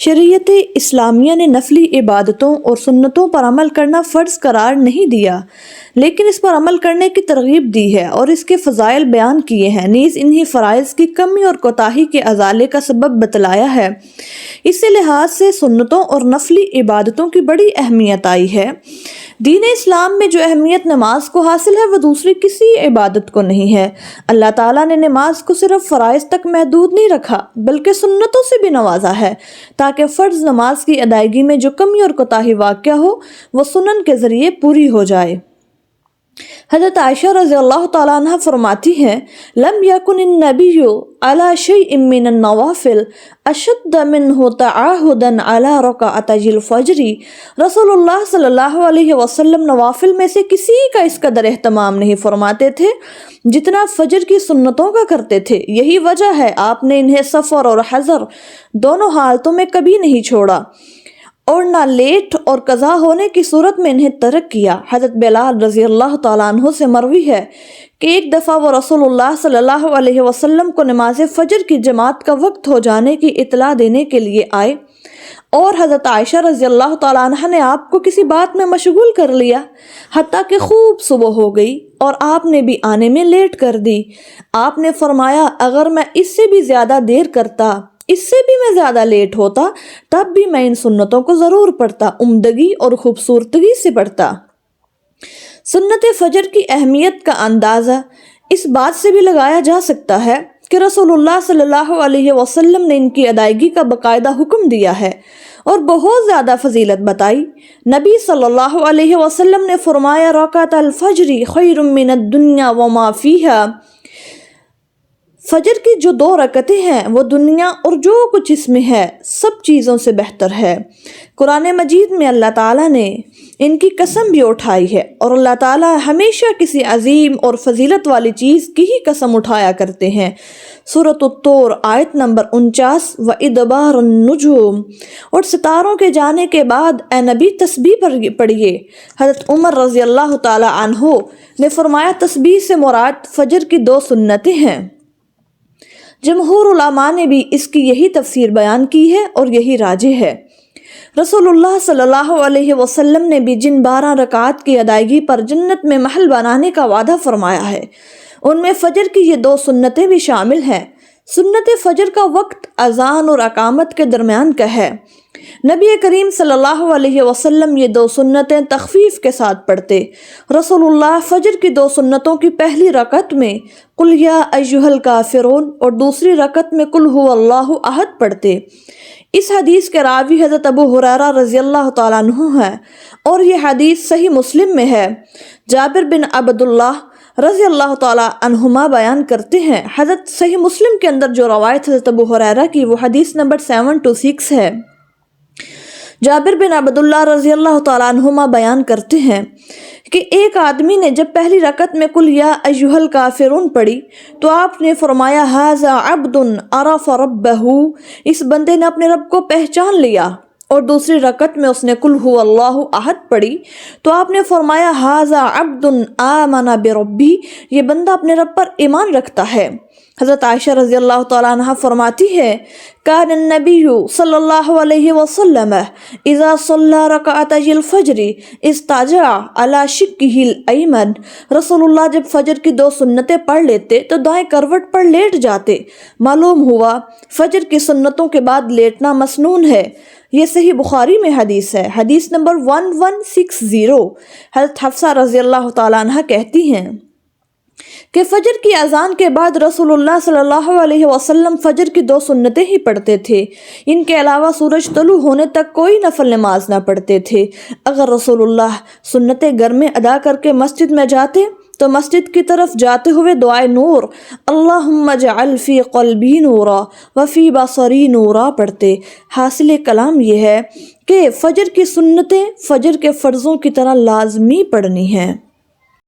شریعت اسلامیہ نے نفلی عبادتوں اور سنتوں پر عمل کرنا فرض قرار نہیں دیا، لیکن اس پر عمل کرنے کی ترغیب دی ہے اور اس کے فضائل بیان کیے ہیں، نیز انہی فرائض کی کمی اور کوتاہی کے ازالے کا سبب بتلایا ہے۔ اس لحاظ سے سنتوں اور نفلی عبادتوں کی بڑی اہمیت آئی ہے۔ دین اسلام میں جو اہمیت نماز کو حاصل ہے وہ دوسری کسی عبادت کو نہیں ہے۔ اللہ تعالیٰ نے نماز کو صرف فرائض تک محدود نہیں رکھا بلکہ سنتوں سے بھی نوازا ہے تاکہ فرض نماز کی ادائیگی میں جو کمی اور کوتاہی واقع ہو وہ سنن کے ذریعے پوری ہو جائے۔ حضرت عائشہ رضی اللہ تعالیٰ عنہ فرماتی ہیں، لم یکن النبی علی شیء من النوافل اشد منہ تعاہدا علی رکعتي الفجر۔ رسول اللہ صلی اللہ علیہ وسلم نوافل میں سے کسی کا اس قدر اہتمام نہیں فرماتے تھے جتنا فجر کی سنتوں کا کرتے تھے۔ یہی وجہ ہے آپ نے انہیں سفر اور حضر دونوں حالتوں میں کبھی نہیں چھوڑا اور نہ لیٹ اور قضا ہونے کی صورت میں انہیں ترک کیا۔ حضرت بلال رضی اللہ تعالیٰ عنہ سے مروی ہے کہ ایک دفعہ وہ رسول اللہ صلی اللہ علیہ وسلم کو نماز فجر کی جماعت کا وقت ہو جانے کی اطلاع دینے کے لیے آئے اور حضرت عائشہ رضی اللہ تعالیٰ عنہ نے آپ کو کسی بات میں مشغول کر لیا حتیٰ کہ خوب صبح ہو گئی اور آپ نے بھی آنے میں لیٹ کر دی۔ آپ نے فرمایا، اگر میں اس سے بھی زیادہ دیر کرتا، اس سے بھی میں زیادہ لیٹ ہوتا، تب بھی میں ان سنتوں کو ضرور پڑھتا، عمدگی اور خوبصورتگی سے پڑھتا۔ سنت فجر کی اہمیت کا اندازہ اس بات سے بھی لگایا جا سکتا ہے کہ رسول اللہ صلی اللہ علیہ وسلم نے ان کی ادائیگی کا باقاعدہ حکم دیا ہے اور بہت زیادہ فضیلت بتائی۔ نبی صلی اللہ علیہ وسلم نے فرمایا، رکعت الفجر خیر من الدنیا وما فیہا۔ فجر کی جو 2 رکعتیں ہیں وہ دنیا اور جو کچھ اس میں ہے سب چیزوں سے بہتر ہے۔ قرآن مجید میں اللہ تعالیٰ نے ان کی قسم بھی اٹھائی ہے اور اللہ تعالیٰ ہمیشہ کسی عظیم اور فضیلت والی چیز کی ہی قسم اٹھایا کرتے ہیں۔ سورۃ الطور آیت نمبر 49، وَإِدْبَارُ النُّجُومِ، اور ستاروں کے جانے کے بعد اے نبی تسبیح پڑھیے۔ حضرت عمر رضی اللہ تعالیٰ عنہ نے فرمایا، تسبیح سے مراد فجر کی 2 سنتیں ہیں۔ جمہور علماء نے بھی اس کی یہی تفسیر بیان کی ہے اور یہی راجح ہے۔ رسول اللہ صلی اللہ علیہ وسلم نے بھی جن 12 رکعات کی ادائیگی پر جنت میں محل بنانے کا وعدہ فرمایا ہے ان میں فجر کی یہ 2 سنتیں بھی شامل ہیں۔ سنت فجر کا وقت اذان اور اقامت کے درمیان کا ہے۔ نبی کریم صلی اللہ علیہ وسلم یہ 2 سنتیں تخفیف کے ساتھ پڑھتے۔ رسول اللہ فجر کی 2 سنتوں کی پہلی رکعت میں قل یا ایھا الکافرون اور دوسری رکعت میں قل ھو اللہ احد پڑھتے۔ اس حدیث کے راوی حضرت ابو ہریرہ رضی اللہ تعالیٰ عنہ ہے اور یہ حدیث صحیح مسلم میں ہے۔ جابر بن عبداللہ رضی اللہ تعالیٰ عنہما بیان کرتے ہیں، حضرت صحیح مسلم کے اندر جو روایت حضرت ابو ہریرہ کی وہ حدیث نمبر 726 ہے۔ جابر بن عبداللہ رضی اللہ تعالیٰ عنہما بیان کرتے ہیں کہ ایک آدمی نے جب پہلی رکعت میں قل یا ایھا الکافرون پڑھی تو آپ نے فرمایا، ھذا عبد عرف ربہ، اس بندے نے اپنے رب کو پہچان لیا۔ اور دوسری رکعت میں اس نے قل ھو اللہ احد پڑھی تو آپ نے فرمایا، ھذا عبد آمن بربہ، یہ بندہ اپنے رب پر ایمان رکھتا ہے۔ حضرت عائشہ رضی اللہ تعالیٰ عنہ فرماتی ہے، کان النبی صلی اللہ علیہ وسلم اذا صلی رکعتي الفجر استجع علی شقہ الایمن، رسول اللہ جب فجر کی 2 سنتیں پڑھ لیتے تو دائیں کروٹ پر لیٹ جاتے۔ معلوم ہوا فجر کی سنتوں کے بعد لیٹنا مسنون ہے۔ یہ صحیح بخاری میں حدیث ہے، حدیث نمبر 1160۔ حضرت حفصہ رضی اللہ تعالیٰ عنہ کہتی ہیں کہ فجر کی اذان کے بعد رسول اللہ صلی اللہ علیہ وسلم فجر کی 2 سنتیں ہی پڑھتے تھے، ان کے علاوہ سورج طلوع ہونے تک کوئی نفل نماز نہ پڑھتے تھے۔ اگر رسول اللہ سنتیں گھر میں ادا کر کے مسجد میں جاتے تو مسجد کی طرف جاتے ہوئے دعائے نور، اللہم اجعل فی قلبی نورا وفی بصری نورا پڑھتے۔ حاصل کلام یہ ہے کہ فجر کی سنتیں فجر کے فرضوں کی طرح لازمی پڑھنی ہیں۔